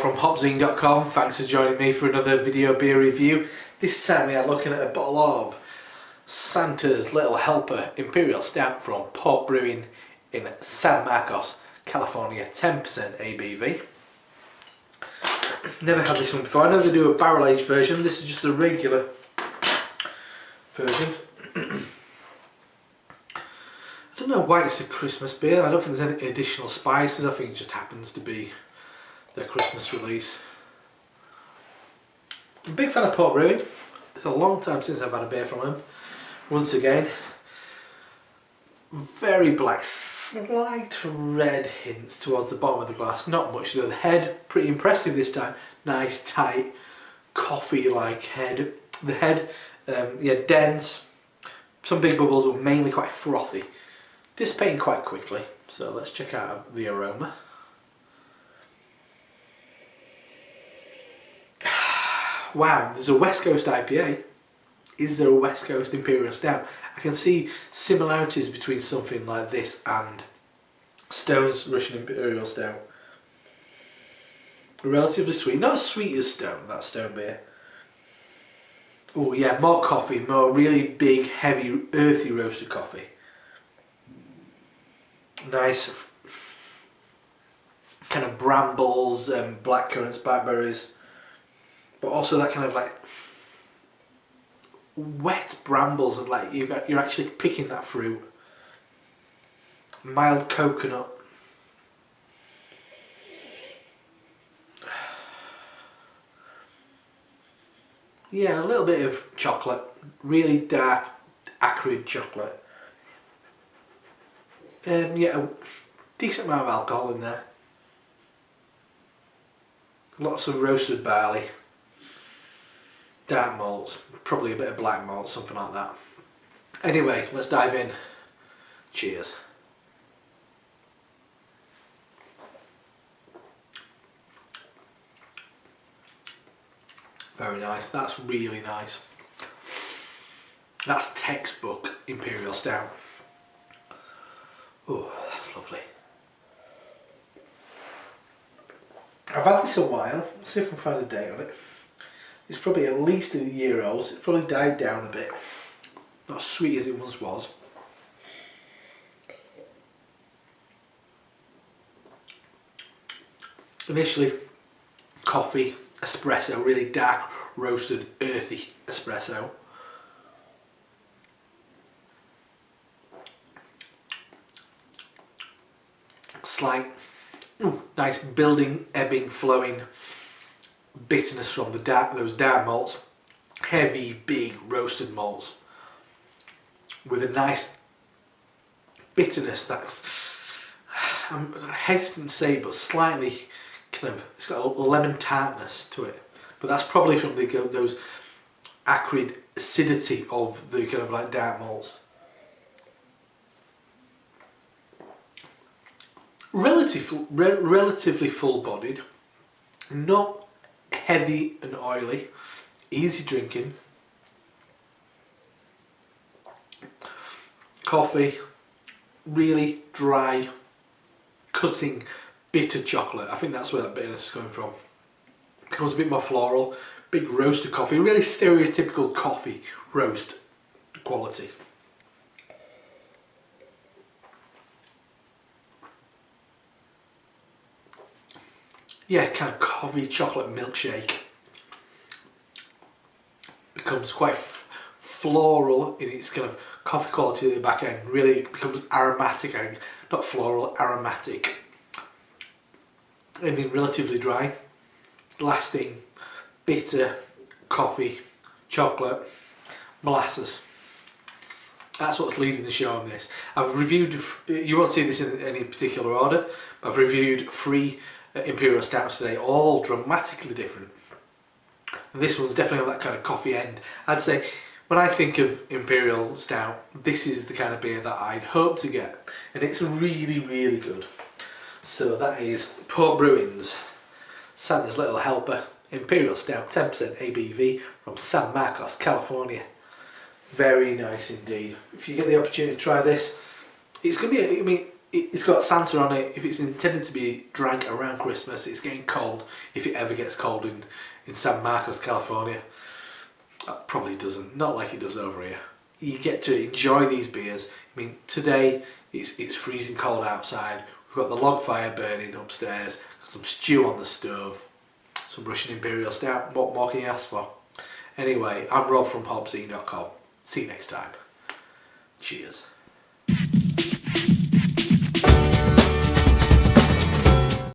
from HopZine.com. Thanks for joining me for another video beer review. This time we are looking at a bottle of Santa's Little Helper Imperial Stout from Brewing in San Marcos, California, 10% ABV. Never had this one before. I know they do a barrel aged version. This is just a regular version. I don't know why it's a Christmas beer. I don't think there's any additional spices. I think it just happens to be their Christmas release. I'm a big fan of Brewing. It's a long time since I've had a beer from them. Once again, very black, slight red hints towards the bottom of the glass. Not much though. The head, pretty impressive this time. Nice, tight, coffee-like head. The head, yeah, dense. Some big bubbles, but mainly quite frothy. Dissipating quite quickly. So let's check out the aroma. Wow, there's a West Coast IPA. Is there a West Coast Imperial Stout? I can see similarities between something like this and Stone's Russian Imperial Stout. Relatively sweet, not as sweet as Stone, that Stone beer. Oh yeah, more coffee, more really big, heavy, earthy roasted coffee. Nice kind of brambles and blackcurrants, blackberries, but also that kind of like wet brambles and like you're actually picking that fruit. Mild coconut. Yeah, a little bit of chocolate, really dark, acrid chocolate. Yeah, a decent amount of alcohol in there. Lots of roasted barley. Dark malts, probably a bit of black malt, something like that. Anyway, let's dive in. Cheers. Very nice, that's really nice. That's textbook Imperial Stout. Oh, that's lovely. I've had this a while. Let's see if I can find a date on it. It's probably at least a year old. It's probably died down a bit. Not as sweet as it once was. Initially, coffee, espresso, really dark, roasted, earthy espresso. Slight, nice building, ebbing, flowing bitterness from those dark malts. Heavy, big roasted malts with a nice bitterness that's, I'm hesitant to say, but slightly kind of, it's got a lemon tartness to it. But that's probably from those acrid acidity of the kind of like dark malts. Relatively full-bodied, not heavy and oily, easy drinking. Coffee, really dry, cutting, bitter chocolate. I think that's where that bitterness is coming from. Becomes a bit more floral, big roasted coffee, really stereotypical coffee roast quality. Yeah, kind of coffee chocolate milkshake. Becomes quite floral in its kind of coffee quality at the back end. Really becomes aromatic, not floral, aromatic. And then relatively dry, lasting, bitter coffee, chocolate, molasses. That's what's leading the show on this. I've reviewed, you won't see this in any particular order, but I've reviewed 3 Imperial Stouts today, all dramatically different. And this one's definitely on that kind of coffee end. I'd say when I think of Imperial Stout, this is the kind of beer that I'd hope to get, and it's really, really good. So that is Brewing's Santa's Little Helper Imperial Stout, 10% ABV from San Marcos, California. Very nice indeed. If you get the opportunity to try this, it's going to be, I mean, it's got Santa on it. If it's intended to be drank around Christmas, it's getting cold. If it ever gets cold in San Marcos, California, probably doesn't. Not like it does over here. You get to enjoy these beers. I mean, today it's freezing cold outside. We've got the log fire burning upstairs. Got some stew on the stove. Some Russian Imperial Stout. What more can you ask for? Anyway, I'm Rob from HopZine.com. See you next time. Cheers.